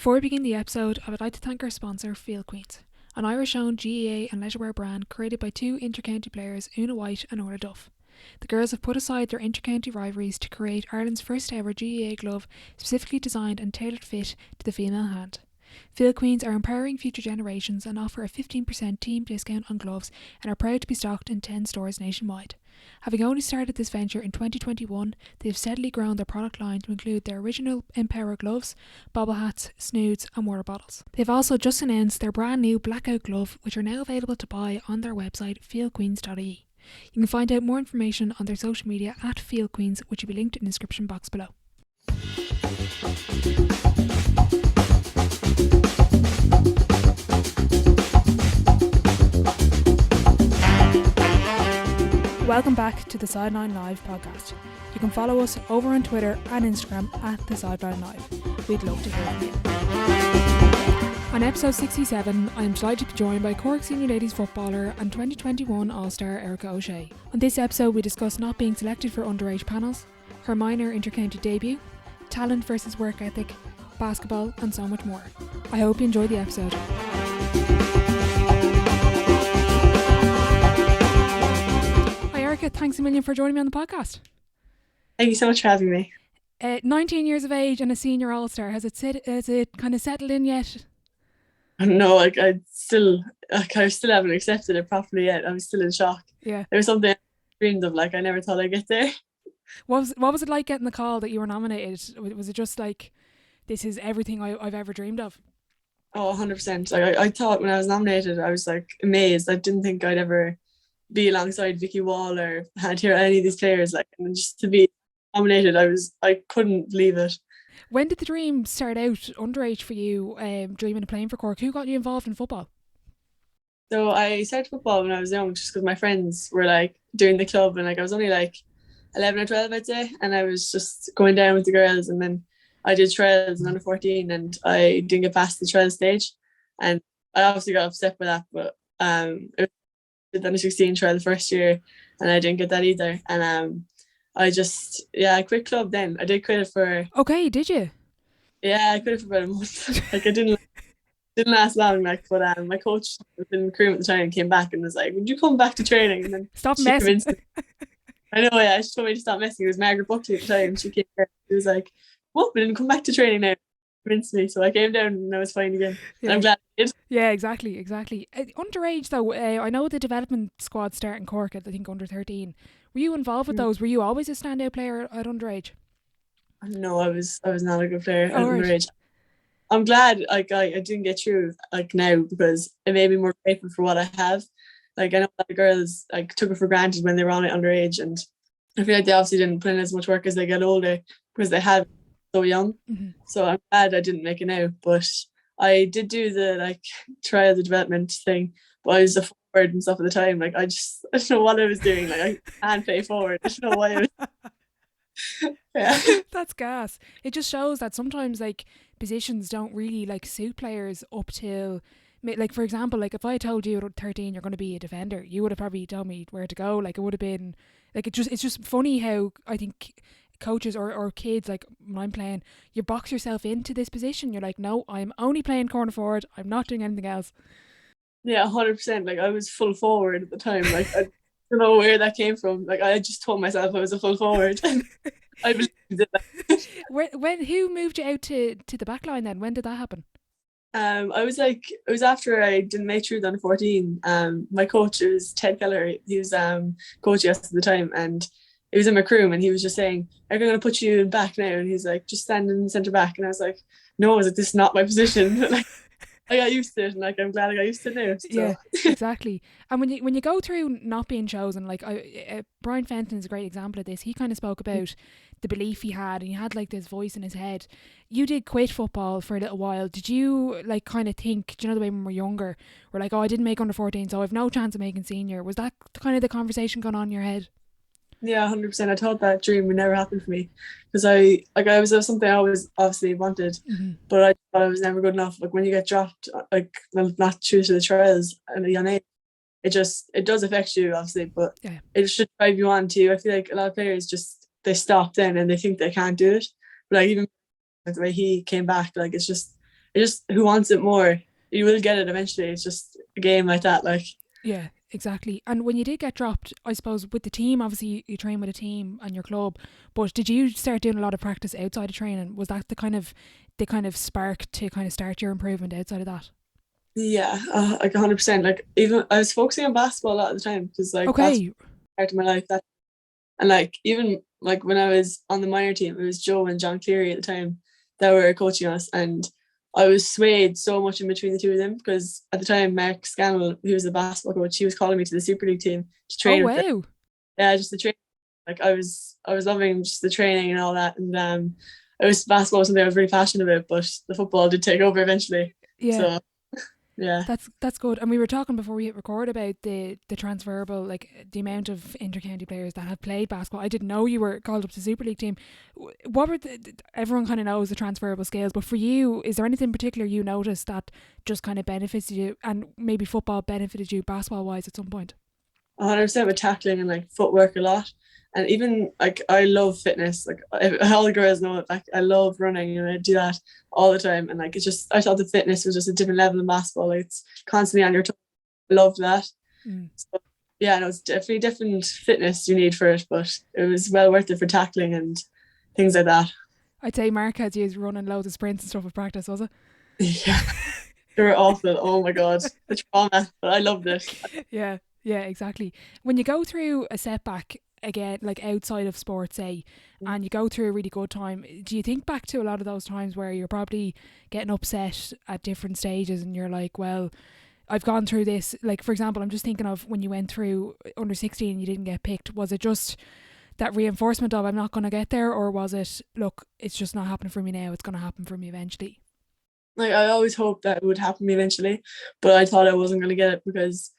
Before we begin the episode, I would like to thank our sponsor, Field Queens, an Irish-owned GAA and leisurewear brand created by two inter-county players, Una White and Orla Duff. The girls have put aside their inter-county rivalries to create Ireland's first ever GAA glove specifically designed and tailored fit to the female hand. Field Queens are empowering future generations and offer a 15% team discount on gloves and are proud to be stocked in 10 stores nationwide. Having only started this venture in 2021, they have steadily grown their product line to include their original Empower gloves, bobble hats, snoods and water bottles. They've also just announced their brand new blackout glove, which are now available to buy on their website fieldqueens.ie. You can find out more information on their social media at Field Queens, which will be linked in the description box below. Welcome back to the Sideline Live podcast. You can follow us over on Twitter and Instagram at the Sideline Live. We'd love to hear from you. On episode 67, I am delighted to be joined by Cork senior ladies footballer and 2021 All Star Erika O'Shea. On this episode, we discuss not being selected for underage panels, her minor inter-county debut, talent versus work ethic, basketball, and so much more. I hope you enjoy the episode. Erika, thanks a million for joining me on the podcast. Thank you so much for having me. 19 years of age and a senior all-star. Has it kind of settled in yet? No, I still haven't accepted it properly yet. I'm still in shock. Yeah. It was something I dreamed of. I never thought I'd get there. What was it like getting the call that you were nominated? Was it just like, this is everything I've ever dreamed of? Oh, 100%. I thought when I was nominated, I was amazed. I didn't think I'd ever be alongside Vicky Wall or had here any of these players, and just to be nominated, I couldn't believe it. When did the dream start out underage for you, dreaming of playing for Cork? Who got you involved in football? So I started football when I was young, just because my friends were doing the club, and I was only 11 or 12, I'd say, and I was just going down with the girls, and then I did trials in under 14 and I didn't get past the trial stage, and I obviously got upset by that, but it was the under 16 trial the first year and I didn't get that either, and I quit club then. I did quit it for... Okay, did you? Yeah, I quit it for about a month. I didn't last long, but my coach was in Cream at the time and came back and was like, would you come back to training? And then stop messing. I know, yeah, she told me to stop messing. It was Margaret Buckley at the time. She came there, she was like, what? We didn't come back to training now. Convinced me, so I came down and I was fine again. Yeah. And I'm glad I did. Yeah, exactly. Underage though, I know the development squad start in Cork at I think under 13. Were you involved with those? Were you always a standout player at underage? No, I was not a good player at underage. Right. I'm glad I didn't get through now, because it made me more grateful for what I have. I know a lot of girls took it for granted when they were on it underage, and I feel like they obviously didn't put in as much work as they get older because they have so young. Mm-hmm. So I'm glad I didn't make it now, but I did do the try the development thing, but I was a forward and stuff at the time. I don't know what I was doing. I can't play forward. I don't know why I was. Yeah. That's gas. It just shows that sometimes positions don't really suit players up till for example, if I told you at 13 you're going to be a defender, you would have probably told me where to go. It would have been it's just funny how I think coaches or kids, when I'm playing, you box yourself into this position. You're no, I'm only playing corner forward, I'm not doing anything else. Yeah, 100%. I was full forward at the time. I don't know where that came from. I just told myself I was a full forward. I believed it. Who moved you out to the back line then? When did that happen? It was after I didn't make through the under 14. My coach was Ted Keller. He was coaching us at the time, and he was in Macroom, and he was just saying, I'm going to put you in back now, and he's just stand in the centre back, and I was no, I was this is not my position. I got used to it, and I'm glad I got used to it now. So. Yeah, exactly. And when you go through not being chosen, Brian Fenton is a great example of this. He kind of spoke about the belief he had, and he had this voice in his head. You did quit football for a little while. Did you kind of think, do you know the way when we're younger, we're oh, I didn't make under 14, so I've no chance of making senior? Was that kind of the conversation going on in your head? Yeah, 100%. I thought that dream would never happen for me, because I was something I always obviously wanted, but I thought I was never good enough. When you get dropped, not true to the trials at a young age, it does affect you obviously, but yeah, it should drive you on too. I feel a lot of players they stop then and they think they can't do it, but even the way he came back, it's just who wants it more, you will get it eventually. It's just a game like that. Like, Yeah, exactly. And when you did get dropped, I suppose with the team, obviously you train with a team and your club, but did you start doing a lot of practice outside of training? Was that the kind of spark to kind of start your improvement outside of that? yeah, like 100%. Like, even I was focusing on basketball a lot of the time because like basketball Okay. part of my life. That and like even like when I was on the minor team, it was Joe and John Cleary at the time that were coaching us, and I was swayed so much in between the two of them because at the time Mark Scannell, who was the basketball coach, he was calling me to the Super League team to Oh train with them. wow. Yeah, just the train. Like I was loving just the training and all that, and it was basketball was something I was really passionate about, but the football did take over eventually. Yeah. So yeah, That's good. And we were talking before we hit record about the transferable, like the amount of intercounty players that have played basketball. I didn't know you were called up to Super League team. What were everyone kind of knows the transferable skills, but for you, is there anything particular you noticed that just kind of benefits you, and maybe football benefited you basketball wise at some point? 100% with tackling and like footwork a lot. And even like I love fitness. Like all the girls know it. Like I love running and I do that all the time. And like it's just I thought the fitness was just a different level in basketball. Like it's constantly on your toes. I loved that. Mm. So yeah, no, it's definitely different fitness you need for it, but it was well worth it for tackling and things like that. I'd say Mark had you running loads of sprints and stuff with practice, was it? Yeah, they were awful. Oh my god, the trauma, but I loved it. Yeah, yeah, exactly. When you go through a setback again, like outside of sports, say, and you go through a really good time, do you think back to a lot of those times where you're probably getting upset at different stages and you're like, well, I've gone through this? Like, for example, I'm just thinking of when you went through under 16 and you didn't get picked. Was it just that reinforcement of I'm not going to get there, or was it, look, it's just not happening for me now, it's going to happen for me eventually? Like I always hoped that it would happen to me eventually, but I thought I wasn't going to get it because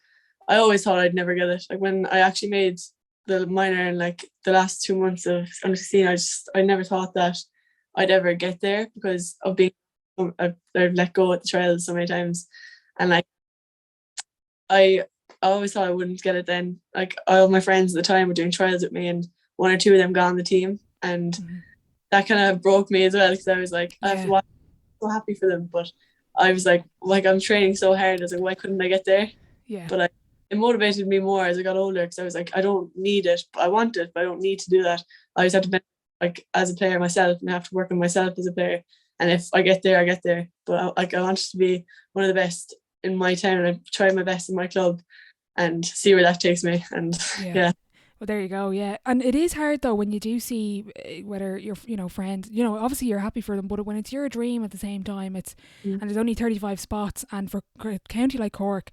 I always thought I'd never get it. Like when I actually made the minor in like the last 2 months of under 16, I never thought that I'd ever get there because of being I've let go at the trials so many times, and like I always thought I wouldn't get it then. Like all my friends at the time were doing trials with me, and one or two of them got on the team, and Mm-hmm. that kind of broke me as well because I was like I have to Yeah, watch so happy for them, but I was like I'm training so hard. I was like, why couldn't I get there? yeah, But it motivated me more as I got older because I was like, I don't need it. I want it, but I don't need to do that. I just have to be like as a player myself and have to work on myself as a player. And if I get there, I get there. But I wanted to be one of the best in my town, and I tried my best in my club and see where that takes me. And yeah. yeah, Well, there you go. Yeah, and it is hard though when you do see whether your friends, obviously you're happy for them, but when it's your dream at the same time, and there's only 35 spots, and for a county like Cork,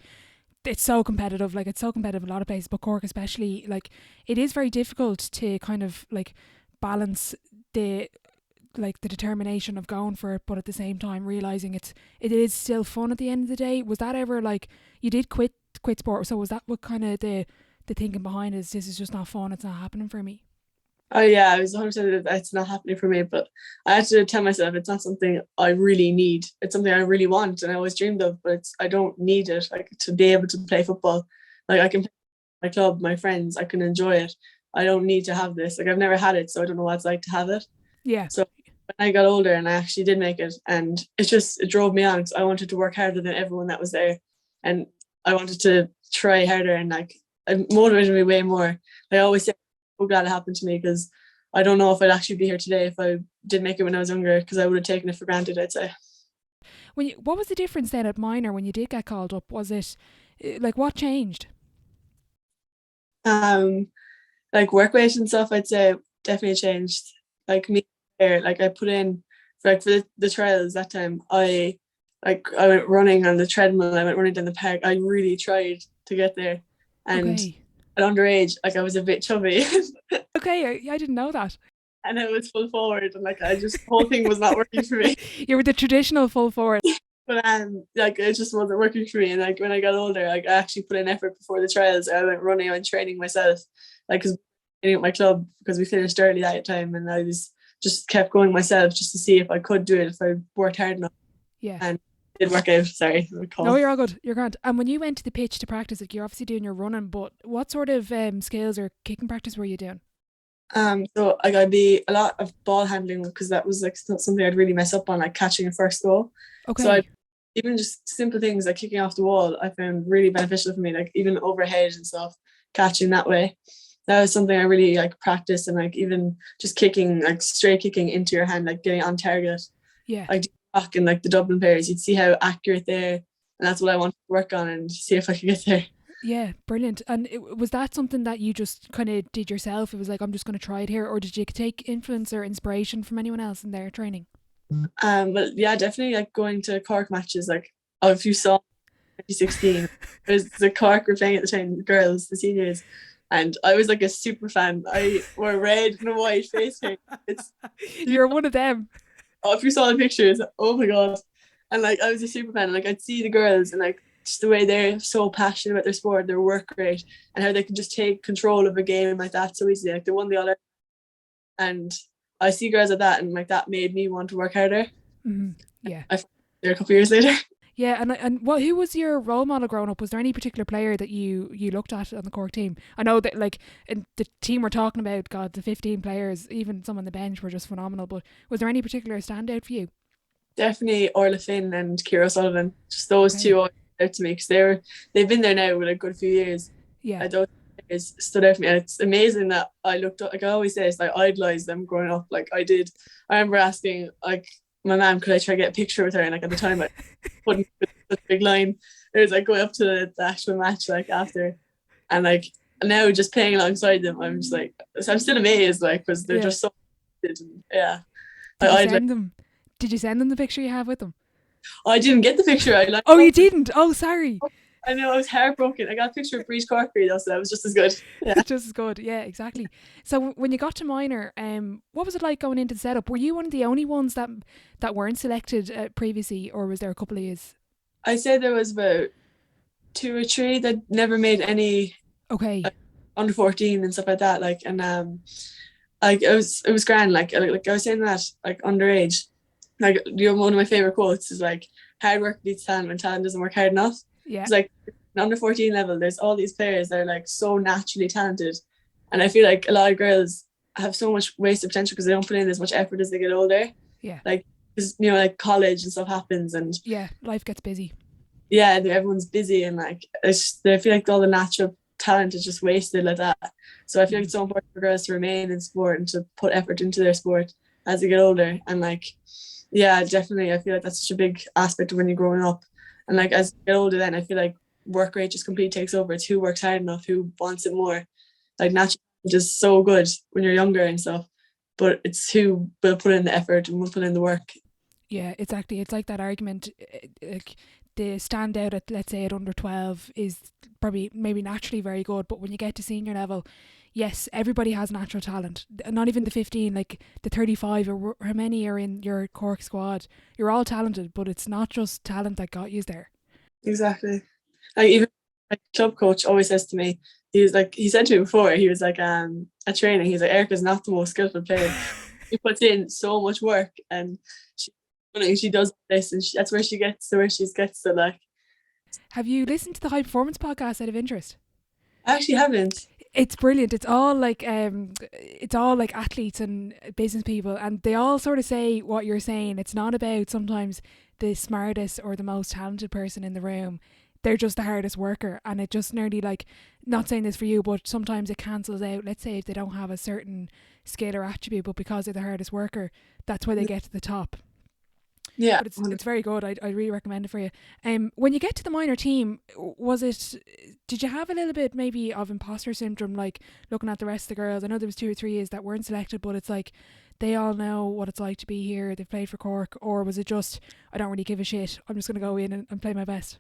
it's so competitive. Like it's so competitive in a lot of places, but Cork especially, like it is very difficult to kind of like balance the the determination of going for it, but at the same time realizing it is still fun at the end of the day. Was that ever like you did quit sport? So was that what kind of the thinking behind is this is just not fun, it's not happening for me? oh yeah, I was 100% that it's not happening for me. But I had to tell myself it's not something I really need. It's something I really want and I always dreamed of, but I don't need it. Like to be able to play football, like I can my club, my friends, I can enjoy it. I don't need to have this. Like I've never had it, so I don't know what it's like to have it. Yeah, So when I got older and I actually did make it, and it drove me on because I wanted to work harder than everyone that was there, and I wanted to try harder, and like it motivated me way more. I always say, I'm so glad it happened to me because I don't know if I'd actually be here today if I did make it when I was younger because I would have taken it for granted, I'd say. what was the difference then at minor when you did get called up? Was it like what changed? Um, like work rate and stuff, I'd say definitely changed. Like me, like I put in for the trials that time. I went running on the treadmill. I went running down the park. I really tried to get there, and Okay, at underage, like I was a bit chubby, okay, I didn't know that. and it was full forward, and like I just the whole thing was not working for me. You were the traditional full forward. But like it just wasn't working for me. And like when I got older, like I actually put in effort before the trials. I went running, I went training myself, like because at my club because we finished early that time, and I was just kept going myself just to see if I could do it if I worked hard enough, Yeah. and it did work out. Sorry, No, recall. you're all good. You're grand. And when you went to the pitch to practice, like you're obviously doing your running, but what sort of skills or kicking practice were you doing? So like I'd be a lot of ball handling because that was like something I'd really mess up on, like catching a first goal. So I Okay. even just simple things like kicking off the wall, I found really beneficial for me, like even overhead and stuff, catching that way. That was something I really like practiced, and like even just kicking, like straight kicking into your hand, like getting on target. Yeah. Like back in like the Dublin players, you'd see how accurate they're, and that's what I want to work on and see if I can get there. Yeah, brilliant. And was that something that you just kind of did yourself? It was like, I'm just going to try it here, or did you take influence or inspiration from anyone else in their training? But yeah, definitely like going to Cork matches. Like, oh, if you saw 2016, it was the Cork were playing at the time, the girls, the seniors, and I was like a super fan. I wore red and white face paint. It's You're one of them. oh, if you saw the pictures, oh my god! And like I was a super fan. And, like I'd see the girls and like just the way they're so passionate about their sport, their work rate, and how they can just take control of a game like that so easily. Like they won the All, and I see girls like that, and like that made me want to work harder. Mm-hmm. Yeah. I found there a couple of years later. Yeah, and what? Who was your role model growing up? Was there any particular player that you looked at on the Cork team? I know that like in the team we're talking about, God, the 15 players, even some on the bench were just phenomenal. But was there any particular standout for you? Definitely Orla Finn and Ciara Sullivan. Just those Okay. two always stood out to me because they've been there now with a good few years. Yeah. Those players stood out for me, and it's amazing that I looked up. Like I always say, it's like I idolized them growing up. Like I did. I remember asking like my mom, could I try to get a picture with her? And like at the time, I couldn't put such a big line. It was like going up to the actual match like after, and like now just playing alongside them, I'm just like I'm still amazed, like because they're Yeah. just so good. And, yeah. Did you Like send them? Did you send them the picture you have with them? I didn't get the picture. I like Oh, you didn't. Oh, sorry. I know I was heartbroken. I got a picture of Breach Corkery though, so that was just as good. Yeah. Just as good. Yeah, exactly. So when you got to minor, what was it like going into the setup? Were you one of the only ones that weren't selected previously, or was there a couple of yous? I say there was about two or three that never made any Okay. like, under 14 and stuff like that. Like and like it was grand. Like I was saying that like underage. Like one of my favorite quotes is like hard work beats talent when talent doesn't work hard enough. Yeah. It's like under 14 level, there's all these players that are like so naturally talented, and I feel like a lot of girls have so much wasted potential because they don't put in as much effort as they get older. Yeah. Like because like college and stuff happens, and Yeah. Life gets busy. yeah, everyone's busy, and like it's just, I feel like all the natural talent is just wasted like that. So I feel like it's so important for girls to remain in sport and to put effort into their sport as they get older. And like, yeah, definitely, I feel like that's such a big aspect of when you're growing up. And like as you get older, then I feel like work rate just completely takes over. It's who works hard enough, who wants it more. Like natural just so good when you're younger and stuff, but it's who will put in the effort and will put in the work. Yeah, exactly. It's like that argument. Like the standout at, let's say, at under 12 is probably maybe naturally very good, but when you get to senior level, yes, everybody has natural talent. Not even the 15, like the 35 or how many are in your Cork squad. You're all talented, but it's not just talent that got you there. Exactly. Like even my club coach always says to me, he said to me before, he was like at training, he's like, Erika's not the most skillful player. She puts in so much work, and she does this, and that's where she gets to where she gets to. Like Have you listened to the High Performance podcast out of interest? I actually haven't. It's brilliant. It's all like athletes and business people, and they all sort of say what you're saying. It's not about sometimes the smartest or the most talented person in the room. They're just the hardest worker, and it just nearly like, not saying this for you, but sometimes it cancels out. Let's say if they don't have a certain skill or attribute, but because they're the hardest worker, that's why they get to the top. Yeah. But it's very good. I really recommend it for you. When you get to the minor team, did you have a little bit maybe of imposter syndrome, like looking at the rest of the girls? I know there was 2 or 3 that weren't selected, but it's like they all know what it's like to be here. They've played for Cork, or was it just, I don't really give a shit, I'm just going to go in and play my best?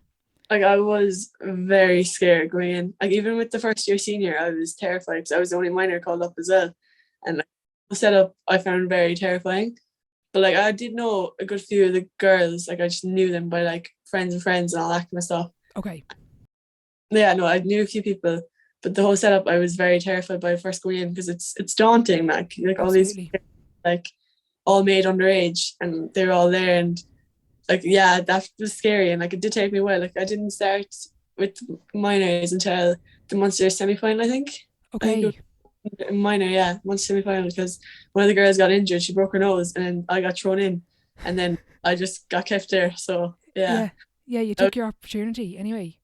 Like I was very scared going in. Like even with the first year senior, I was terrified because I was the only minor called up as well, and like, the setup I found very terrifying. But like I did know a good few of the girls. Like I just knew them by like friends and friends and all that kind of stuff. Okay. Yeah, no, I knew a few people, but the whole setup I was very terrified by first going in because it's daunting. Like all these Absolutely. like all made underage, and they're all there, and like yeah, that was scary, and like it did take me a while. Like I didn't start with minors until the Munster semi final, I think. I think it was, Okay. in minor, yeah, one semi-final because one of the girls got injured. She broke her nose, and then I got thrown in, and then I just got kept there. So yeah, Yeah, yeah, you I was, took your opportunity anyway.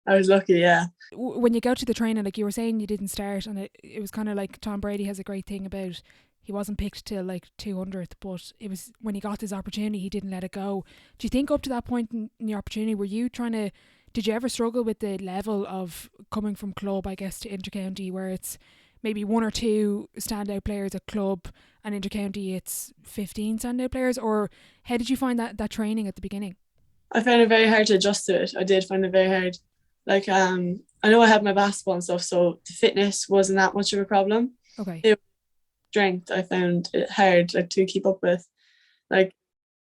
I was lucky. Yeah, When you go to the training, like you were saying, you didn't start, and it was kind of like Tom Brady has a great thing about he wasn't picked till like 200th, but it was when he got his opportunity, he didn't let it go. Do you think up to that point in your opportunity, were you trying to? Did you ever struggle with the level of coming from club, I guess, to intercounty, where it's maybe one or two standout players at club, and intercounty it's 15 standout players, or how did you find that training at the beginning? I found it very hard to adjust to it. I did find it very hard. Like I know I had my basketball and stuff, so the fitness wasn't that much of a problem. Okay. It was strength I found it hard like to keep up with. Like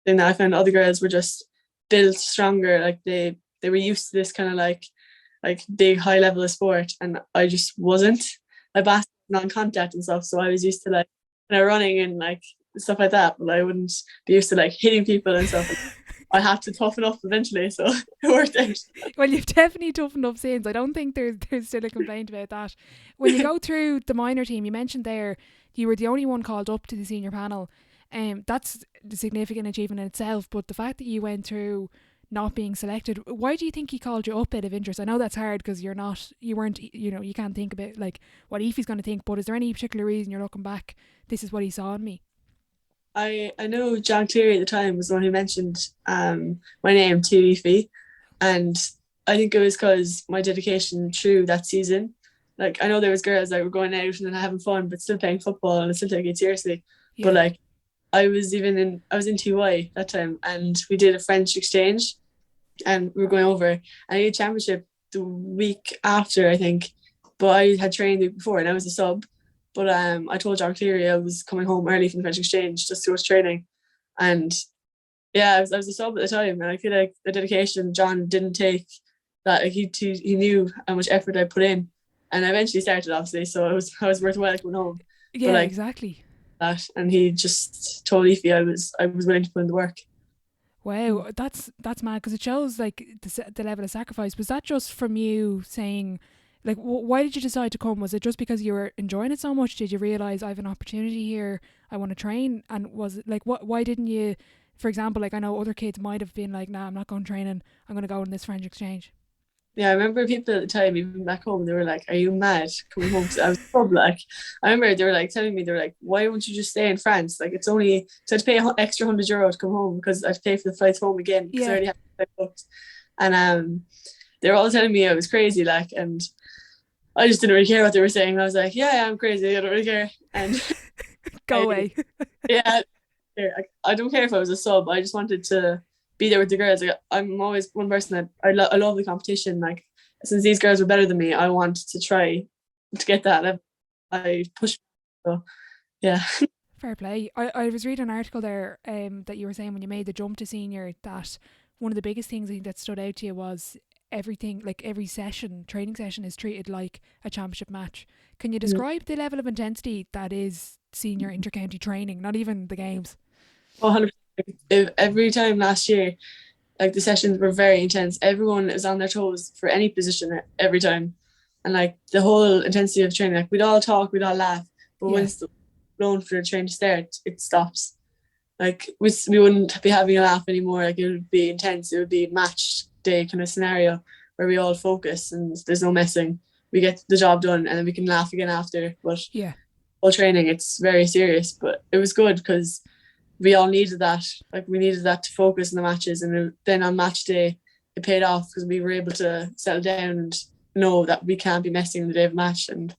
then I found other girls were just built stronger. Like they were used to this kind of like big high level of sport, and I just wasn't. My basketball non-contact and stuff, so I was used to like running and like stuff like that, but I wouldn't be used to like hitting people and stuff. I had to toughen up eventually, so it worked out. Well, you've definitely toughened up since. I don't think there's still a complaint about that. When you go through the minor team, you mentioned there you were the only one called up to the senior panel. That's a significant achievement in itself. But the fact that you went through not being selected, why do you think he called you up out of interest? I know that's hard because you weren't, you can't think about like what Aoife's going to think. But is there any particular reason you're looking back? This is what he saw in me. I know John Cleary at the time was the one who mentioned my name to Aoife, and I think it was because my dedication through that season. Like I know there was girls that were going out and having fun, but still playing football and still taking it seriously. But Yeah. like I was in TY that time, and we did a French exchange, and we were going over, and I did championship the week after I think, but I had trained the week before and I was a sub. But I told John Cleary I was coming home early from the French exchange just to go to training, and yeah, I was a sub at the time, and I feel like the dedication John didn't take that. Like he knew how much effort I put in, and I eventually started obviously, so I was worthwhile going home. But Yeah, like exactly. that, and he just told Aoife I was willing to put in the work. Wow, that's mad because it shows like the level of sacrifice. Was that just from you saying, like, why did you decide to come? Was it just because you were enjoying it so much? Did you realize I have an opportunity here? I want to train, and was it like what? Why didn't you? For example, like I know other kids might have been like, nah, I'm not going training. I'm going to go on this French exchange. Yeah, I remember people at the time, even back home, they were like, "Are you mad coming home?" Because I was so like, I remember they were like telling me, they were like, "Why won't you just stay in France? Like it's only so I had to pay extra €100 to come home because I had to pay for the flights home again because I Yeah, already had the flight booked." And they were all telling me I was crazy, like, and I just didn't really care what they were saying. I was like, "Yeah, yeah, I'm crazy. I don't really care." And go I, away. yeah, I don't care if I was a sub. I just wanted to be there with the girls. Like, I'm always one person that I love the competition. Like since these girls were better than me, I want to try to get that. I push. So yeah, Fair play. I was reading an article there that you were saying when you made the jump to senior that one of the biggest things I think that stood out to you was everything, like every session, training session is treated like a championship match. Can you describe the level of intensity that is senior intercounty training, not even the games? 100%. Every time last year, like the sessions were very intense. Everyone is on their toes for any position every time, and like the whole intensity of training. Like we'd all talk, we'd all laugh, but Yeah. once the blown for the train to start, it stops. Like we wouldn't be having a laugh anymore. Like it would be intense. It would be match day kind of scenario where we all focus and there's no messing. We get the job done and then we can laugh again after. But Yeah. all training, it's very serious. But it was good because we all needed that. Like we needed that to focus in the matches, and then on match day, it paid off because we were able to settle down and know that we can't be messing in the day of match. And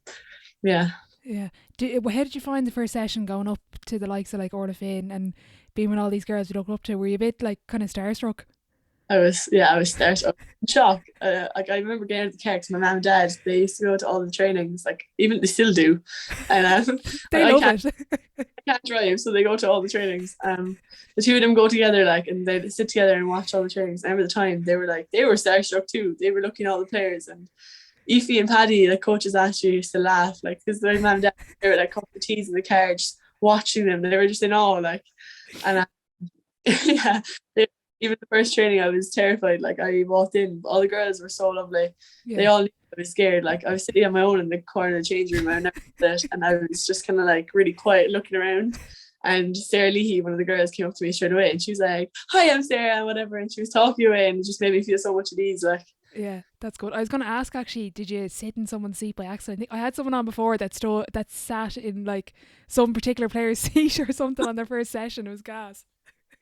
yeah, Yeah. How did you find the first session going up to the likes of like Orla Finn and being with all these girls you look up to? Were you a bit like kind of starstruck? I was starstruck, in shock. Like I remember getting out of the car because my mum and dad they used to go to all the trainings, like even they still do, and They I love can't it. I can't drive, so they go to all the trainings. The two of them go together, like, and they sit together and watch all the trainings. I remember the time they were starstruck too. They were looking at all the players, and Aoife and Paddy, like coaches actually used to laugh, like because their mum and dad they were like cup of teas in the car just watching them. They were just in awe, like, and yeah. even the first training, I was terrified. Like I walked in, all the girls were so lovely. They Yeah. all knew I was scared. Like I was sitting on my own in the corner of the change room. I never did it, and I was just kind of like really quiet, looking around. And Sarah Leahy, one of the girls, came up to me straight away, and she was like, "Hi, I'm Sarah," and whatever. And she was talking away, and it just made me feel so much at ease. Like, Yeah, that's good. I was going to ask actually, did you sit in someone's seat by accident? I think I had someone on before that sat in like some particular player's seat or something on their first session. It was gas.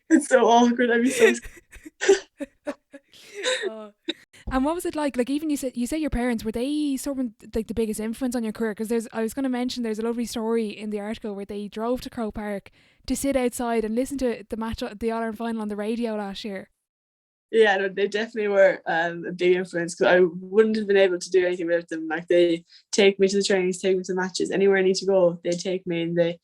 it's so awkward. I'd be so scared. Oh. And what was it like? Like even you say your parents, were they sort of like the biggest influence on your career? Because I was going to mention there's a lovely story in the article where they drove to Croke Park to sit outside and listen to the match, the All Ireland final on the radio last year. Yeah, no, they definitely were a big influence, because I wouldn't have been able to do anything without them. Like they take me to the trainings, take me to the matches, anywhere I need to go, they take me, and they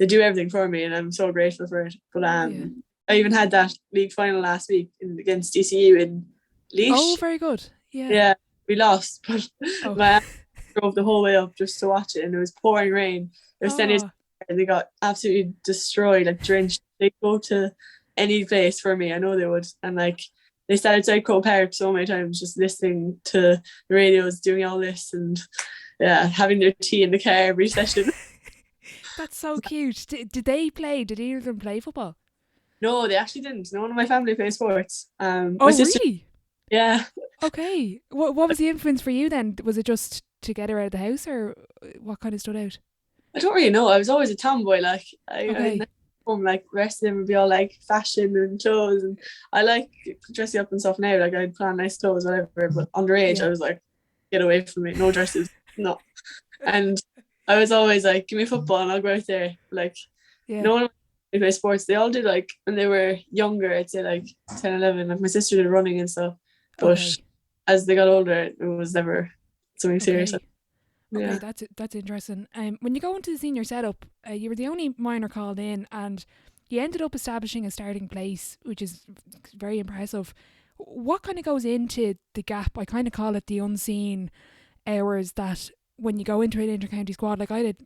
do everything for me, and I'm so grateful for it. But Yeah. I even had that league final last week against DCU in Leash. Oh, very good. Yeah. Yeah, we lost, but Oh. my aunt drove the whole way up just to watch it, and it was pouring rain. They were standing Oh. and they got absolutely destroyed, like drenched. They'd go to any place for me, I know they would. And like they sat outside Croke Park so many times just listening to the radios, doing all this, and yeah, having their tea in the car every session. That's so cute. Did they play? Did either of them play football? No, they actually didn't. No one in my family plays sports. Oh, My sister, really? yeah. Okay. What was the influence for you then? Was it just to get her out of the house, or what kind of stood out? I don't really know. I was always a tomboy. Like Okay. I home, like the rest of them would be all like fashion and clothes, and I like dressing up and stuff now. Like I'd put on nice clothes, whatever. But underage, Yeah. I was like, get away from me, no dresses, no. And I was always like, give me football and I'll go out there. Like Yeah. no one play sports. They all did, like when they were younger, I'd say like 10, 11. Like my sister did running and stuff, but Okay. as they got older, it was never something serious. Okay. Yeah. Okay, that's interesting. When you go into the senior setup, you were the only minor called in, and you ended up establishing a starting place, which is very impressive. What kind of goes into the gap? I kind of call it the unseen hours that when you go into an inter-county squad. Like I had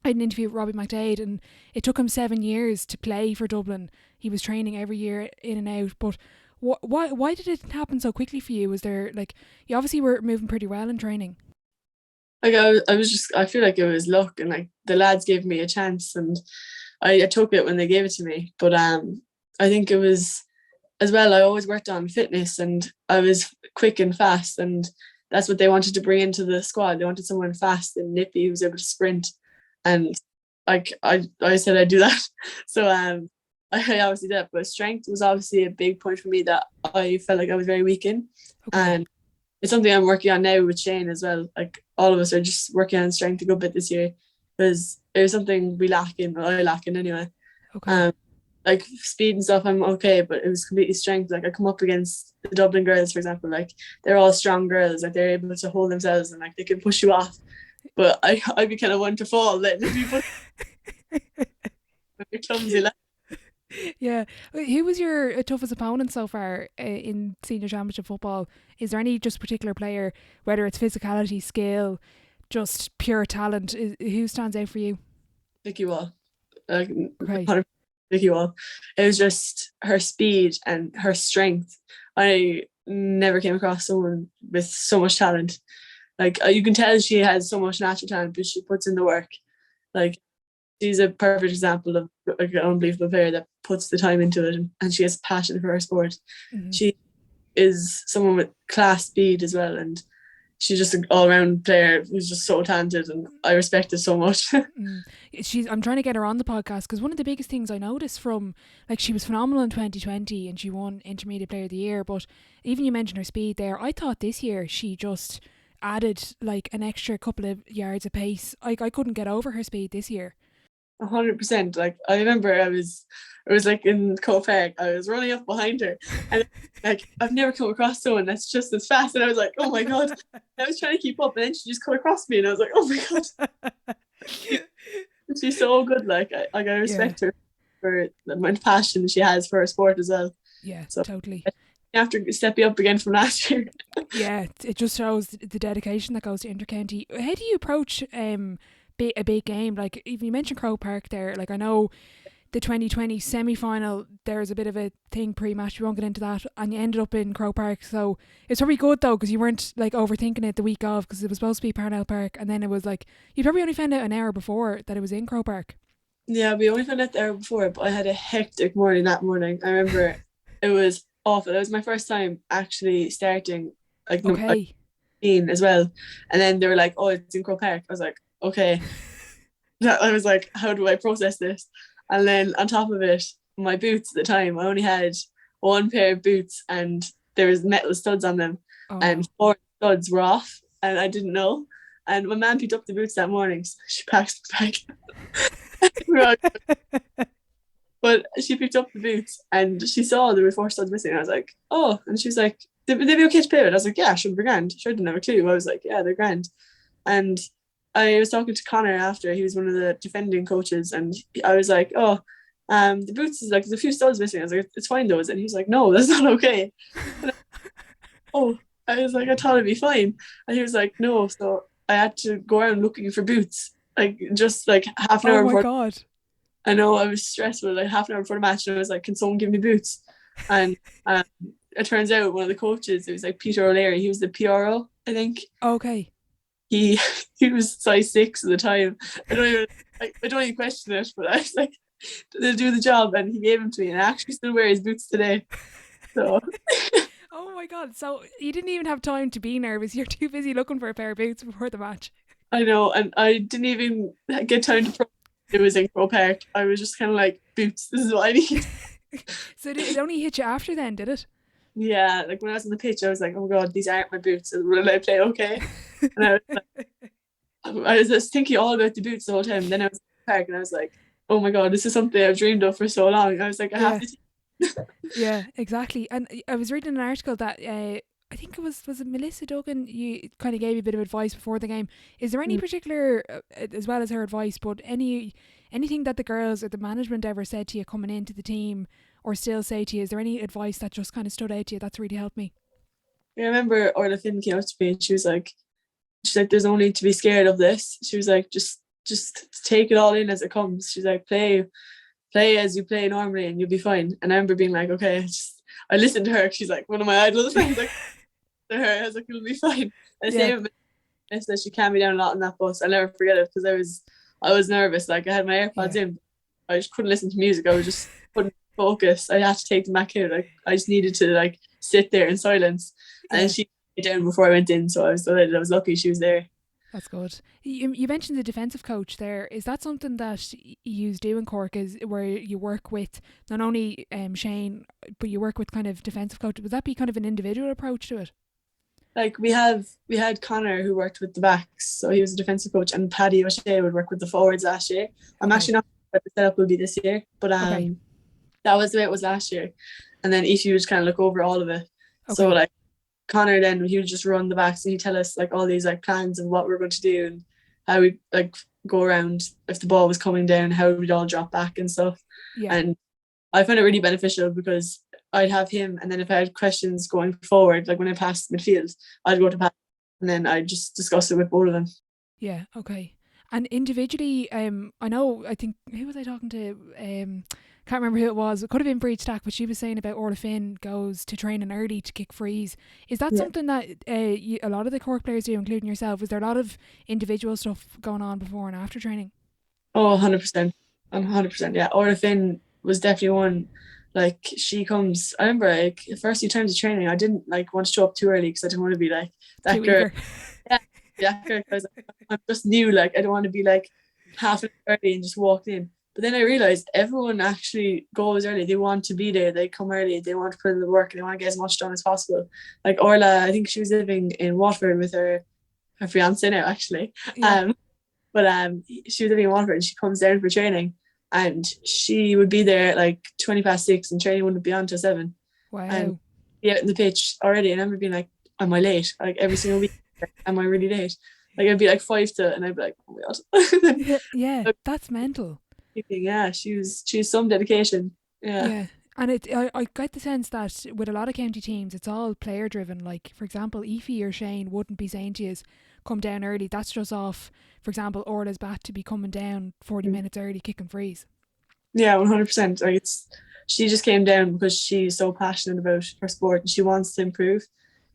an interview with Robbie McDade, and it took him 7 years to play for Dublin. He was training every year in and out, but why did it happen so quickly for you? Was there, like, you obviously were moving pretty well in training? Like I was just, I feel like it was luck, and like the lads gave me a chance, and I took it when they gave it to me. But I think it was, as well, I always worked on fitness, and I was quick and fast, and that's what they wanted to bring into the squad. They wanted someone fast and nippy who was able to sprint, and like I said I'd do that. So I obviously did that, but strength was obviously a big point for me that I felt like I was very weak in. Okay. And it's something I'm working on now with Shane as well. Like all of us are just working on strength a good bit this year, because it was something we lack in, or I lack in anyway. Okay. Like speed and stuff, I'm okay, but it was completely strength. Like I come up against the Dublin girls, for example, like they're all strong girls, like they're able to hold themselves, and like they can push you off. But I'd be kind of one to fall, letting people clumsy. Like. Yeah. Who was your toughest opponent so far in senior championship football? Is there any just particular player, whether it's physicality, skill, just pure talent, who stands out for you? Vicky Wall. Like, Okay. Vicky Wall. It was just her speed and her strength. I never came across someone with so much talent. Like you can tell she has so much natural talent, but she puts in the work. Like she's a perfect example of like an unbelievable player that puts the time into it, and she has passion for her sport. Mm-hmm. She is someone with class, speed as well, and she's just an all-round player who's just so talented, and I respect it so much. I'm trying to get her on the podcast, because one of the biggest things I noticed from, like, she was phenomenal in 2020 and she won Intermediate Player of the Year, but even you mentioned her speed there, I thought this year she just added like an extra couple of yards of pace. I couldn't get over her speed this year. 100%. Like I remember it was like in Croke Park, I was running up behind her, and like I've never come across someone that's just as fast, and I was like, oh my god. I was trying to keep up, and then she just come across me, and I was like, oh my god. She's so good. Like I respect her for the amount of passion she has for her sport as well. Yeah, so totally. You have to step you up again from last year. Yeah, it just shows the dedication that goes to intercounty. How do you approach a big game? Like even you mentioned Croke Park there, like I know the 2020 semi-final, there's a bit of a thing pre-match. We won't get into that. And you ended up in Croke Park. So it's probably good though, because you weren't like overthinking it the week of, because it was supposed to be Parnell Park. And then it was like, you probably only found out an hour before that it was in Croke Park. Yeah, we only found out the hour before, but I had a hectic morning that morning. I remember it was awful. It was my first time actually starting like Okay. as well. And then they were like, oh, it's in Croke Park. I was like, okay. I was like, how do I process this? And then on top of it, my boots at the time, I only had one pair of boots and there was metal studs on them, and 4 studs were off, and I didn't know. And my mum picked up the boots that morning, so she packed the bag. But she picked up the boots and she saw there were 4 studs missing. And I was like, oh, and she was like, they be okay to play with? I was like, yeah, should be grand. Sure, didn't have a clue. I was like, yeah, they're grand. And I was talking to Connor after. He was one of the defending coaches, and I was like, oh, the boots is like, there's a few studs missing. I was like, it's fine though. And he was like, no, that's not okay. I was like, I thought it'd be fine. And he was like, no. So I had to go around looking for boots, like just like half an hour before. Oh my God. I know, I was stressed, but like half an hour before the match, and I was like, can someone give me boots? And it turns out one of the coaches, it was like Peter O'Leary, he was the PRO, I think. Okay. He was size 6 at the time. I don't even question it, but I was like, they'll do the job, and he gave them to me, and I actually still wear his boots today. So oh my God. So you didn't even have time to be nervous. You're too busy looking for a pair of boots before the match. I know, and I didn't even get time to it was in Croke Park. I was just kind of like, boots, this is what I need. So did it only hit you after then, did it? Yeah, like when I was on the pitch, I was like, oh God, these aren't my boots. Will I play okay? And I was just thinking all about the boots the whole time. And then I was in the park and I was like, oh my God, this is something I've dreamed of for so long. I was like, I have to. Yeah, exactly. And I was reading an article that I think it was it Melissa Duggan, you kind of gave a bit of advice before the game. Is there any particular, as well as her advice, but anything that the girls or the management ever said to you coming into the team, or still say to you? Is there any advice that just kind of stood out to you that's really helped me? I remember Orla Finn came up to me and she's like, there's no need to be scared of this. She was like, just take it all in as it comes. She's like, play as you play normally and you'll be fine. And I remember being like, okay, I listened to her. She's like one of my idols. I was like, to her, I was like, it'll be fine. And same with me, so she calmed me down a lot on that bus. I'll never forget it, because I was nervous. Like I had my AirPods in, I just couldn't listen to music. I was just couldn't focus. I had to take them back out. Like I just needed to like sit there in silence. And she calmed me down before I went in, so I was delighted. I was lucky she was there. That's good. You mentioned the defensive coach there. Is that something that you do in Cork, is where you work with not only Shane, but you work with kind of defensive coach? Would that be kind of an individual approach to it? Like we had Connor who worked with the backs, so he was a defensive coach, and Paddy O'Shea would work with the forwards last year. I'm actually not sure what the setup will be this year, but that was the way it was last year. And then Ishi would just kind of look over all of it. Okay. So like Connor, then he would just run the backs and he'd tell us like all these like plans of what we're going to do and how we'd like go around if the ball was coming down, how we'd all drop back and stuff. Yeah. And I found it really beneficial, because I'd have him, and then if I had questions going forward, like when I passed midfield, I'd go to Pat, and then I'd just discuss it with both of them. Yeah, okay. And individually, I think, who was I talking to? Can't remember who it was. It could have been Breed Stack, but she was saying about Orla Finn goes to training early to kick frees. Is that something that a lot of the Cork players do, including yourself? Is there a lot of individual stuff going on before and after training? Oh, 100%. 100%, yeah. Orla Finn was definitely one. Like she comes, I remember like the first few times of training, I didn't like want to show up too early, because I didn't want to be like that too girl. Yeah, because I'm just new. Like I don't want to be like half an hour early and just walked in. But then I realized everyone actually goes early. They want to be there. They come early. They want to put in the work. They want to get as much done as possible. Like Orla, I think she was living in Waterford with her fiance now, actually. Yeah. But she was living in Waterford, and she comes down for training. And she would be there at like 6:20, and training wouldn't be on till 7. Wow. And be out in the pitch already. And I remember being like, am I late? Like every single week, am I really late? Like I'd be like 5 to, and I'd be like, oh my God. Yeah, that's mental. Yeah, she's some dedication. Yeah. And I get the sense that with a lot of county teams, it's all player driven. Like for example, Aoife or Shane wouldn't be saying to you, come down early. That's just off, for example, Orla's bat to be coming down 40 minutes early kicking frees. Yeah, 100%. Like she just came down because she's so passionate about her sport and she wants to improve.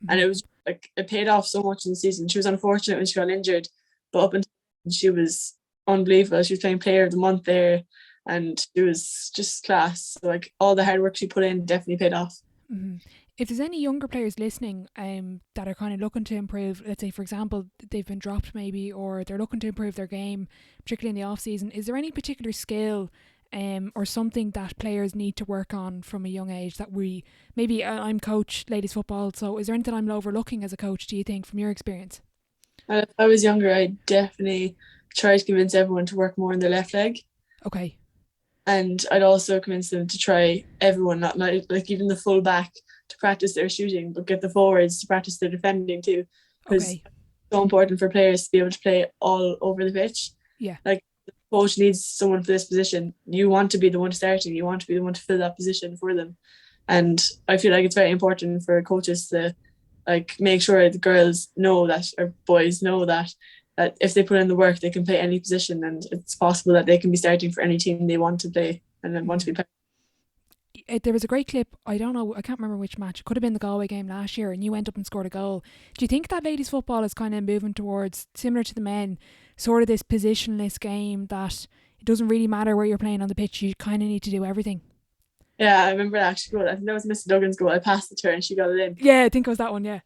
And it was like it paid off so much in the season. She was unfortunate when she got injured, but up until then, she was unbelievable. She was playing Player of the Month there, and it was just class. So, like all the hard work she put in definitely paid off. Mm-hmm. If there's any younger players listening that are kind of looking to improve, let's say for example they've been dropped maybe, or they're looking to improve their game, particularly in the off season, is there any particular skill or something that players need to work on from a young age that we maybe I'm coach ladies football, so is there anything I'm overlooking as a coach, do you think, from your experience? And if I was younger, I'd definitely try to convince everyone to work more on their left leg. Okay. And I'd also convince them to try everyone, not like even the full back, to practice their shooting, but get the forwards to practice their defending too. Because Okay. it's so important for players to be able to play all over the pitch. Yeah. Like the coach needs someone for this position. You want to be the one starting. You want to be the one to fill that position for them. And I feel like it's very important for coaches to like make sure the girls know that, or boys know that if they put in the work, they can play any position, and it's possible that they can be starting for any team they want to play and then want to be playing. There was a great clip, I don't know, I can't remember which match, it could have been the Galway game last year, and you went up and scored a goal. Do you think that ladies football is kind of moving towards, similar to the men, sort of this positionless game that it doesn't really matter where you're playing on the pitch, you kind of need to do everything? Yeah, I remember that actually goal. I think that was Mr. Duggan's goal. I passed it to her and she got it in. Yeah, I think it was that one, yeah.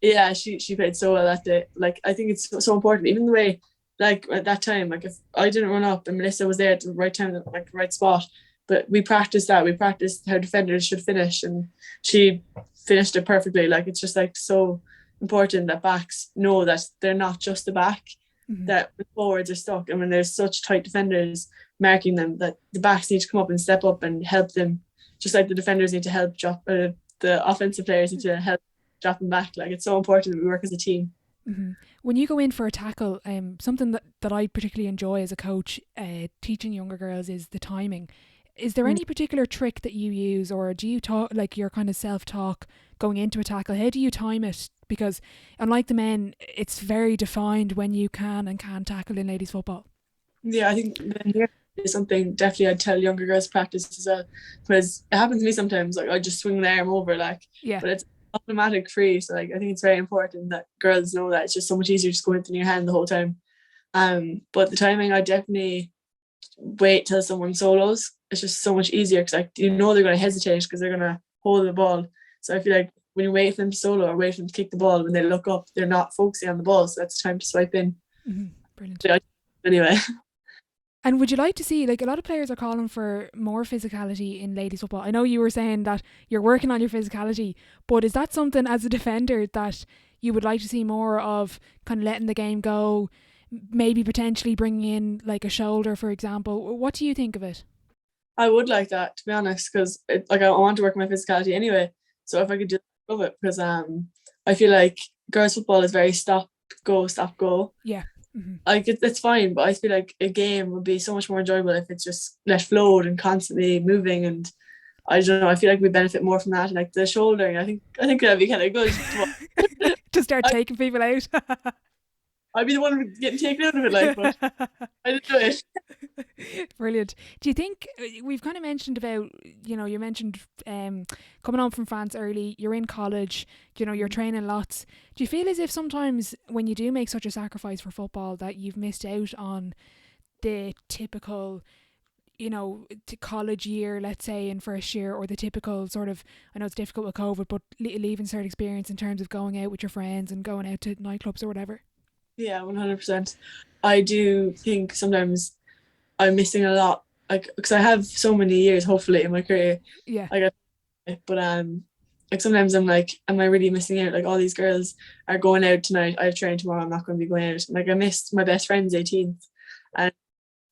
Yeah, she played so well that day. Like I think it's so important, even the way, like at that time, like if I didn't run up and Melissa was there at the right time, like the right spot, but we practiced that. We practiced how defenders should finish, and she finished it perfectly. Like it's just like so important that backs know that they're not just a back, that the forwards are stuck, and when there's such tight defenders marking them, that the backs need to come up and step up and help them, just like the defenders need to help drop, the offensive players need to help dropping back. Like it's so important that we work as a team. Mm-hmm. When you go in for a tackle, something that I particularly enjoy as a coach, teaching younger girls, is the timing. Is there any particular trick that you use, or do you talk like your kind of self-talk going into a tackle? How do you time it? Because unlike the men, it's very defined when you can and can't tackle in ladies football. Yeah, I think then is something definitely I'd tell younger girls to practice as well, because it happens to me sometimes. Like I just swing the arm over, like, Yeah. but it's automatic free. So like I think it's very important that girls know that it's just so much easier just going in your hand the whole time. But the timing, I definitely wait till someone solos. It's just so much easier because like you know they're going to hesitate because they're going to hold the ball. So I feel like when you wait for them to solo or wait for them to kick the ball, when they look up, they're not focusing on the ball. So that's time to swipe in. Mm-hmm. Brilliant. So, anyway. And would you like to see, like a lot of players are calling for more physicality in ladies football? I know you were saying that you're working on your physicality, but is that something as a defender that you would like to see more of, kind of letting the game go, maybe potentially bringing in like a shoulder, for example? What do you think of it? I would like that, to be honest, because like I want to work my physicality anyway. So if I could just love it, because I feel like girls football is very stop go. Yeah. Mm-hmm. Like it's fine, but I feel like a game would be so much more enjoyable if it's just let float and constantly moving. And I don't know, I feel like we benefit more from that. Like the shouldering, I think that'd be kind of good. To start taking people out. I'd be the one getting taken out of it, like, but I didn't do it. Brilliant. Do you think, we've kind of mentioned about, you mentioned coming home from France early, you're in college, you're training lots. Do you feel as if sometimes when you do make such a sacrifice for football that you've missed out on the typical, college year, let's say, in first year, or the typical sort of, I know it's difficult with COVID, but leaving cert experience in terms of going out with your friends and going out to nightclubs or whatever? Yeah, 100%. I do think sometimes I'm missing a lot, like because I have so many years, hopefully, in my career. Yeah. But like sometimes I'm like, am I really missing out? Like all these girls are going out tonight. I have training tomorrow. I'm not going to be going out. Like I missed my best friend's 18th and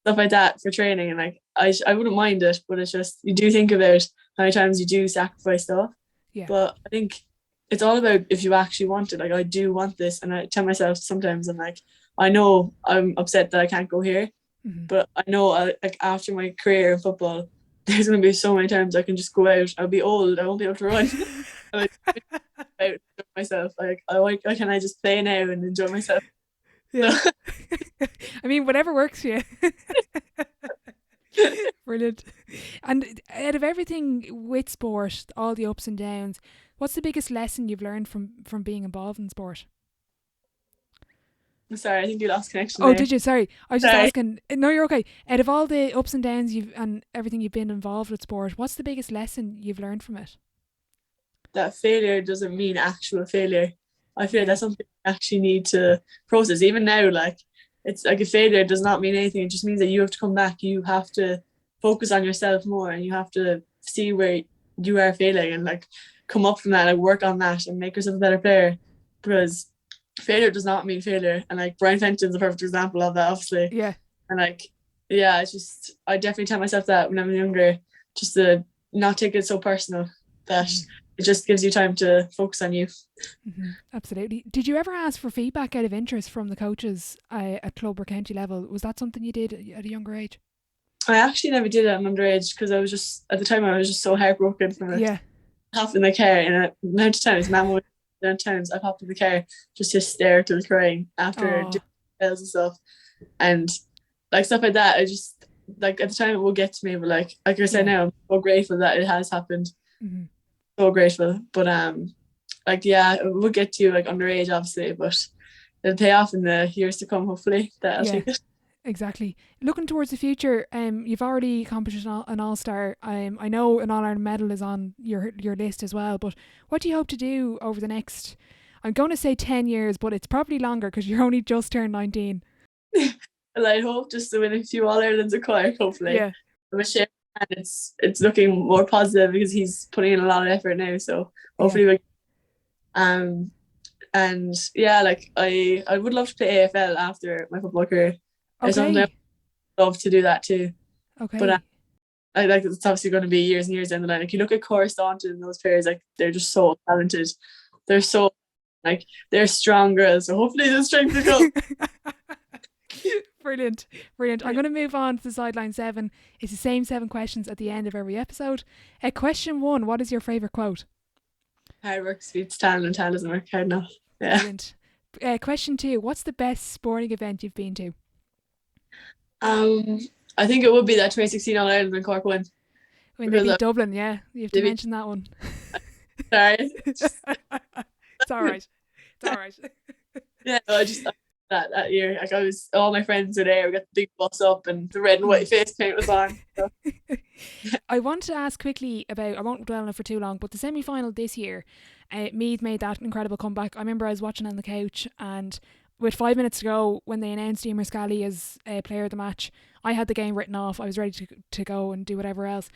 stuff like that for training. And like I wouldn't mind it, but it's just you do think about how many times you do sacrifice stuff. Yeah. But I think it's all about if you actually want it. Like I do want this, and I tell myself sometimes I'm like, I know I'm upset that I can't go here, but I know like after my career in football, there's going to be so many times I can just go out. I'll be old. I won't be able to run. Like, out myself. Like why can I just play now and enjoy myself? Yeah. I mean, whatever works for you. Brilliant. And out of everything with sport, all the ups and downs, what's the biggest lesson you've learned from being involved in sport? Sorry, I think you lost connection Oh, there. did you? Sorry. I was just Sorry. asking. No, you're okay. Out of all the ups and downs and everything you've been involved with sport, what's the biggest lesson you've learned from it? That failure doesn't mean actual failure. I feel like Yeah. that's something you actually need to process. Even now, like, it's like a failure does not mean anything. It just means that you have to come back. You have to focus on yourself more, and you have to see where you are failing and like come up from that and work on that and make yourself a better player. Because failure does not mean failure. And like Brian Fenton's a perfect example of that, obviously. Yeah. And like, yeah, it's just I definitely tell myself that when I'm younger, just to not take it so personal that it just gives you time to focus on you. Absolutely. Did you ever ask for feedback out of interest from the coaches at club or county level? Was that something you did at a younger age? I actually never did it at underage because I was just at the time I was just so heartbroken from it. Yeah. Hopped in the car and the amount of times Mum would times I've hopped in the car just hysterical crying after doing and stuff. And like stuff like that, I just like at the time it will get to me, but like I said now, I'm so grateful that it has happened. So grateful. But like yeah, it will get to you like underage obviously, but it'll pay off in the years to come hopefully that I'll take it. Exactly. Looking towards the future, you've already accomplished an All Star. I know an All Ireland medal is on your list as well. But what do you hope to do over the next? I'm going to say 10 years, but it's probably longer because you're only just turned 19. Well, I hope just to win a few All Irelands at Cork, hopefully. Yeah. And it's looking more positive because he's putting in a lot of effort now. So hopefully we. And yeah, like I would love to play AFL after my football career. Okay. I'd love to do that too. Okay. But I like it's obviously going to be years and years down the line. Like you look at Corey Staunton and those players, like they're just so talented. They're so like they're strong girls. So hopefully the strength will come. Brilliant. I'm going to move on to the sideline 7. It's the same 7 questions at the end of every episode. Question 1, what is your favourite quote? Hard work beats talent and talent doesn't work hard enough. Yeah. Brilliant. Question 2, what's the best sporting event you've been to? I think it would be that 2016 All Ireland when Cork won. When they beat Dublin, yeah. You have to mention that one. Sorry. It's all right. Yeah, no, I just that year, like all my friends were there. We got the big bus up and the red and white face paint was on. So. I want to ask quickly about, I won't dwell on it for too long, but the semi-final this year, Meath made that incredible comeback. I remember I was watching on the couch and with 5 minutes to go, when they announced Emer Scally as player of the match, I had the game written off. I was ready to go and do whatever else.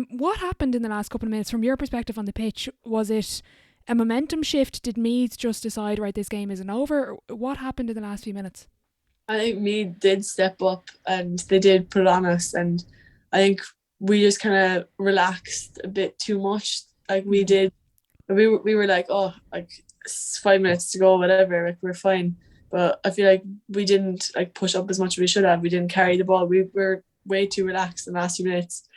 What happened in the last couple of minutes from your perspective on the pitch? Was it a momentum shift? Did Meath just decide, right, this game isn't over? What happened in the last few minutes? I think Meath did step up and they did put it on us, and I think we just kind of relaxed a bit too much. Like we did, we were like, oh, like 5 minutes to go, whatever, like we're fine. But I feel like we didn't like push up as much as we should have. We didn't carry the ball. We were way too relaxed in the last few minutes.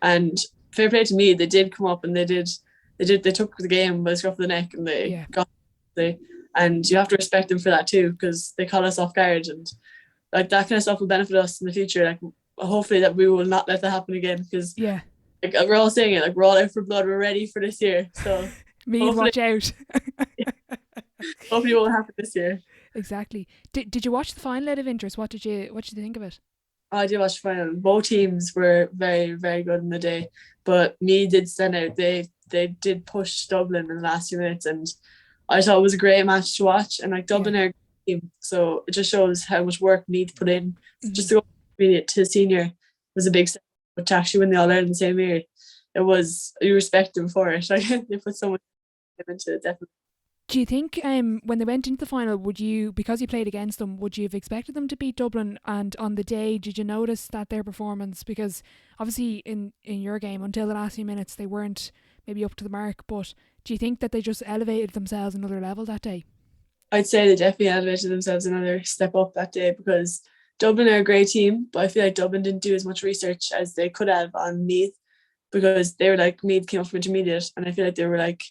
And fair play to Meath, they did come up and they took the game by the scruff of the neck and they got the. And you have to respect them for that too, because they caught us off guard, and like that kind of stuff will benefit us in the future. Like hopefully that we will not let that happen again, because like we're all saying it, like we're all out for blood, we're ready for this year. So Meath, watch out. Hopefully it won't happen this year. Exactly. Did you watch the final out of interest? What did you think of it? I did watch the final. Both teams were very, very good in the day, but Meath did stand out. They did push Dublin in the last few minutes, and I thought it was a great match to watch. And like Dublin are a team, so it just shows how much work Meath put in. Just to go intermediate to senior was a big step, but to actually win the All Ireland the same year, you respect them for it. Like they put so much into it, definitely. Do you think when they went into the final, because you played against them, would you have expected them to beat Dublin? And on the day, did you notice that their performance, because obviously in your game, until the last few minutes, they weren't maybe up to the mark, but do you think that they just elevated themselves another level that day? I'd say they definitely elevated themselves another step up that day, because Dublin are a great team, but I feel like Dublin didn't do as much research as they could have on Meath, because they were like, Meath came up from intermediate, and I feel like they were like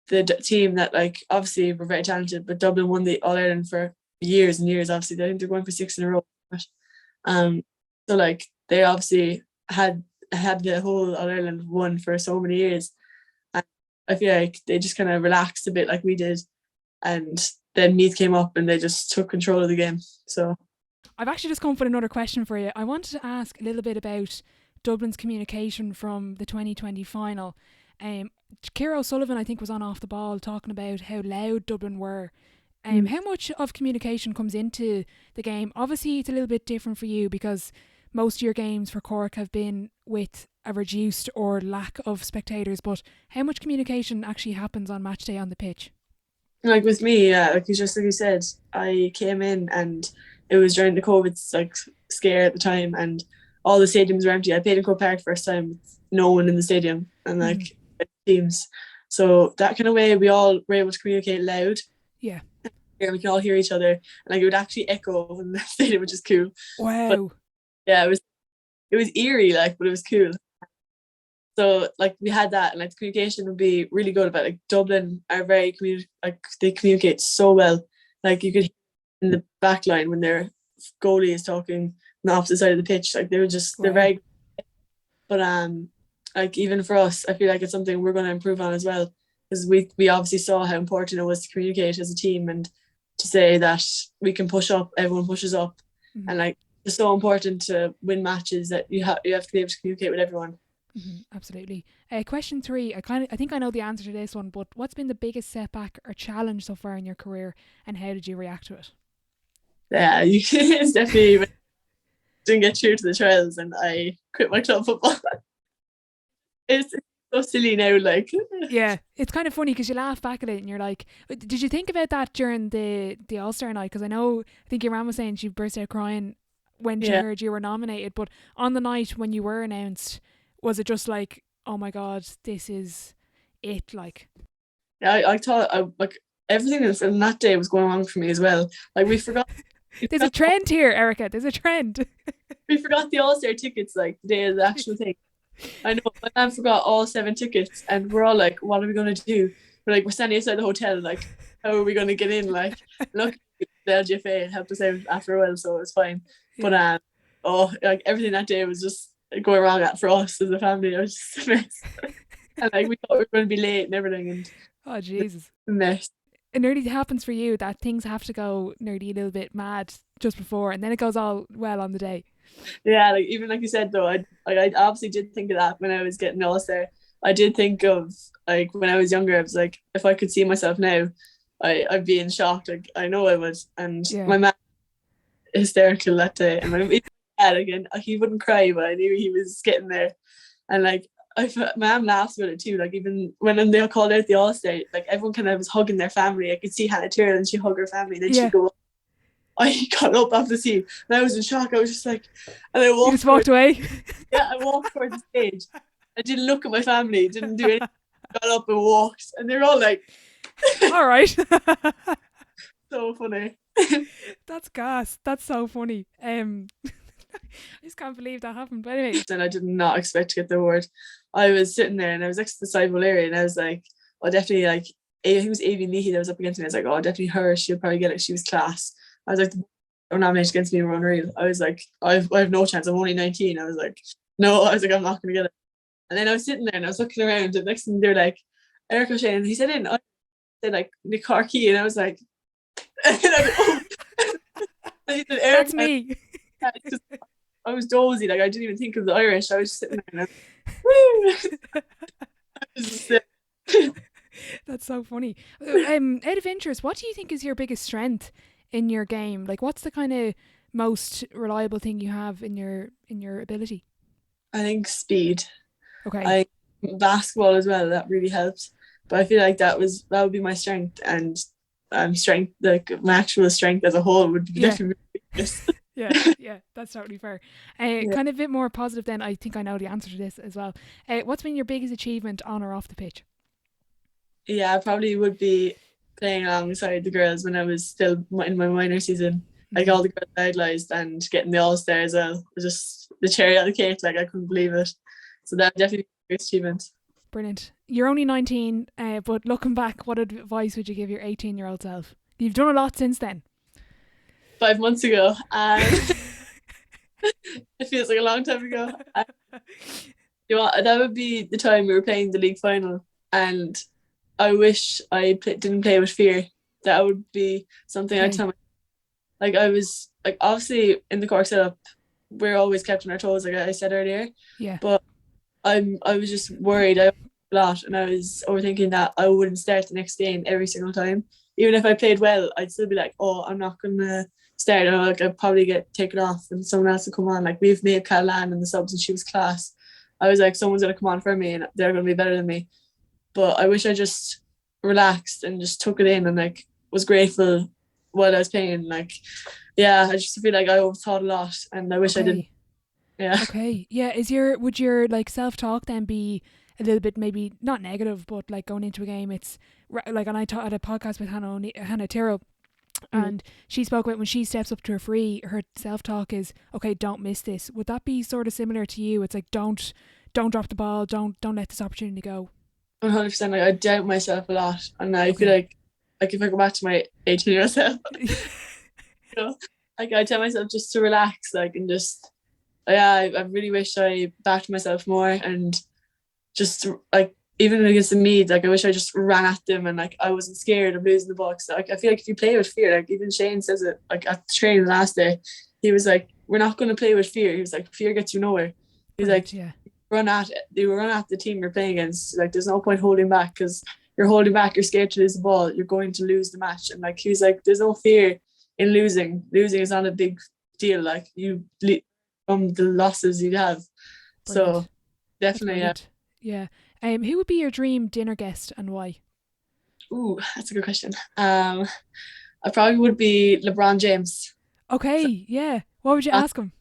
the team that like obviously were very talented, but Dublin won the All Ireland for years and years. Obviously, I think they're going for 6 in a row. So like they obviously had the whole All Ireland won for so many years, and I feel like they just kind of relaxed a bit like we did, and then Meath came up and they just took control of the game. So I've actually just come up with another question for you. I wanted to ask a little bit about Dublin's communication from the 2020 final. Ciara O'Sullivan, I think, was on Off the Ball talking about how loud Dublin were. How much of communication comes into the game? Obviously, it's a little bit different for you because most of your games for Cork have been with a reduced or lack of spectators, but how much communication actually happens on match day on the pitch? Like with me, yeah, like you said, I came in and it was during the COVID like scare at the time, and all the stadiums were empty. I played in Croke Park first time with no one in the stadium and like teams. So that kind of way we all were able to communicate loud. Yeah. We can all hear each other, and like it would actually echo in the stadium, which is cool. Wow. But, yeah, it was eerie, like, but it was cool. So like we had that, and like the communication would be really good about like Dublin are very they communicate so well. Like you could hear in the back line when their goalie is talking on the opposite side of the pitch, like they're very good. But like even for us, I feel like it's something we're going to improve on as well, because we obviously saw how important it was to communicate as a team and to say that we can push up, everyone pushes up, and like it's so important to win matches that you have to be able to communicate with everyone. Absolutely. Question 3. I think I know the answer to this one, but what's been the biggest setback or challenge so far in your career, and how did you react to it? Yeah, it's definitely didn't get through to the trials, and I quit my club football. It's so silly now, like. Yeah, it's kind of funny because you laugh back at it and you're like, did you think about that during the All Star night? Because I think your mum was saying she burst out crying when she heard you were nominated, but on the night when you were announced, was it just like, oh my God, this is it? Like, yeah, I thought like everything from that day was going wrong for me as well. Like we forgot. There's a trend here, Erika. There's a trend. We forgot the All Star tickets like the day of the actual thing. I know my man forgot all 7 tickets, and we're all like, what are we gonna do? We're standing outside the hotel, like, how are we gonna get in? Like, look, the LGFA helped us out after a while, so it was fine. Yeah. But like everything that day was just going wrong for us as a family. It was just a mess. And like we thought we were going to be late and everything, and oh Jesus, a mess. It nearly happens for you that things have to go nearly a little bit mad just before, and then it goes all well on the day. Yeah, like even like you said though, I obviously did think of that when I was getting All Star. I did think of like when I was younger, I was like, if I could see myself now, I'd be in shock. Like I know I would, and my man hysterical that day, and my dad again, he wouldn't cry, but I knew he was getting there, and like my mum laughs about it too. Like even when they called out the All Star, like everyone kind of was hugging their family. I could see Hannah Tyrrell and she hugged her family, and then she'd go. I got up off the seat and I was in shock. I was just like, and I walked. You just walked away? Yeah, I walked towards the stage. I didn't look at my family, didn't do anything. Got up and walked, and they're all like, all right. So funny. That's gas. That's so funny. I just can't believe that happened. But anyway. And I did not expect to get the award. I was sitting there and I was next to the sidewall area, and I was like, oh, definitely, like, I think it was Avi Leahy that was up against me. I was like, oh, definitely her. She'll probably get it. She was class. I was like, the nomination against me were unreal. I was like, I have no chance. I'm only 19. I was like, no. I was like, I'm not going to get it. And then I was sitting there and I was looking around, and next thing they were like, Erika O'Shea, and he said in, I said like Nick Carkey, and I was like, and I was, oh. And he said, that's me. I was dozy, like I didn't even think of the Irish. I was just sitting there and I was just, that's so funny. Out of interest, what do you think is your biggest strength in your game? Like, what's the kind of most reliable thing you have in your ability? I think speed. Okay. Basketball as well, that really helps. But I feel like that would be my strength, and strength, like my actual strength as a whole would be definitely yeah, that's totally fair. Kind of a bit more positive then. I think I know the answer to this as well. What's been your biggest achievement on or off the pitch? Yeah, I probably would be playing alongside the girls when I was still in my minor season. Like all the girls I idolised, and getting the All Star as well was just the cherry on the cake. Like I couldn't believe it. So that definitely be a great achievement. Brilliant. You're only 19, but looking back, what advice would you give your 18-year-old self? You've done a lot since then. 5 months ago. It feels like a long time ago. You know what, that would be the time we were playing the league final, and I wish I didn't play with fear. That would be something I'd tell like I was like obviously in the Cork setup, we're always kept on our toes, like I said earlier. Yeah. But I was just worried a lot, and I was overthinking that I wouldn't start the next game every single time. Even if I played well, I'd still be like, oh, I'm not gonna start. Or like I'd probably get taken off and someone else would come on. Like we've made Catalan in the subs and she was class. I was like, someone's gonna come on for me and they're gonna be better than me. But I wish I just relaxed and just took it in and like was grateful while I was playing. Like, yeah, I just feel like I overthought a lot and I wish I didn't. Yeah. Okay. Yeah. Would your like self-talk then be a little bit maybe not negative, but like going into a game, it's like, and I had a podcast with Hannah Tyrrell, and she spoke about when she steps up to her free, her self-talk is, okay, don't miss this. Would that be sort of similar to you? It's like, don't drop the ball, don't let this opportunity go. 100%. Like I doubt myself a lot, and I feel like if I go back to my 18-year-old self, you know, like I tell myself just to relax, like, and just, yeah, I really wish I backed myself more and just like even against the Meads, like I wish I just ran at them and like I wasn't scared of losing the ball. So like I feel like if you play with fear, like even Shane says it like at the training last day, he was like, we're not going to play with fear. He was like, fear gets you nowhere. He's like, you run at the team you're playing against. Like there's no point holding back, because you're holding back, you're scared to lose the ball, you're going to lose the match. And like he was like, there's no fear in losing is not a big deal. Like you from the losses you have. Brilliant. So definitely, yeah. Who would be your dream dinner guest and why? Ooh, that's a good question. I probably would be LeBron James. Okay, so, yeah. What would you ask him?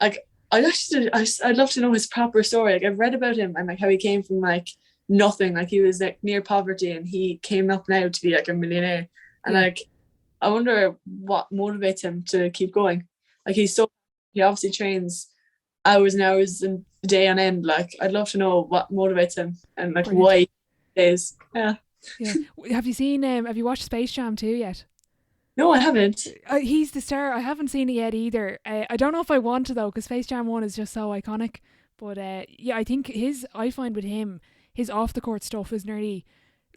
Like I'd love to know his proper story. Like I've read about him and like how he came from like nothing. Like he was like near poverty and he came up now to be like a millionaire. And like I wonder what motivates him to keep going. Like he obviously trains hours and hours and day on end. Like I'd love to know what motivates him and like why he is. Yeah. Have you watched Space Jam 2 yet? No, I haven't. He's the star. I haven't seen it yet either. I don't know if I want to though, because Space Jam 1 is just so iconic. But yeah, I think I find with him, his off the court stuff is nearly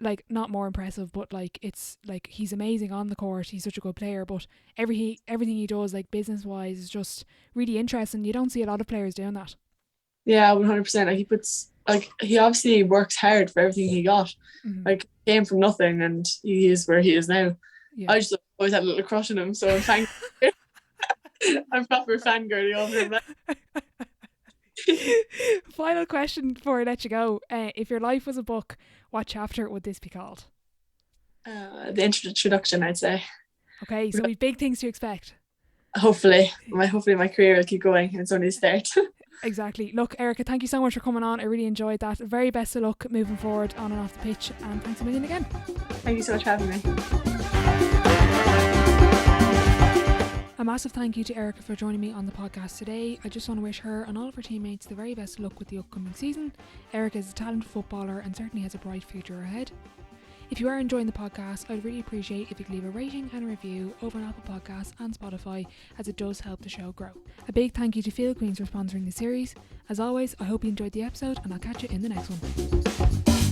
like not more impressive, but like it's like he's amazing on the court. He's such a good player, but everything he does like business wise is just really interesting. You don't see a lot of players doing that. Yeah, 100%. Like he obviously works hard for everything he got. Like came from nothing and he is where he is now. Yeah. I just always had a little crush on him, so I'm proper fangirling over him. Final question before I let you go. If your life was a book, what chapter would this be called? The introduction, I'd say. Okay, so we've big things to expect. Hopefully my career will keep going, and it's only a start. Exactly. Look, Erika, thank you so much for coming on. I really enjoyed that. Very best of luck moving forward on and off the pitch, and thanks a million again. Thank you so much for having me. A massive thank you to Erika for joining me on the podcast today. I just want to wish her and all of her teammates the very best of luck with the upcoming season. Erika is a talented footballer and certainly has a bright future ahead. If you are enjoying the podcast, I'd really appreciate if you could leave a rating and a review over on Apple Podcasts and Spotify, as it does help the show grow. A big thank you to Field Queens for sponsoring the series. As always, I hope you enjoyed the episode and I'll catch you in the next one.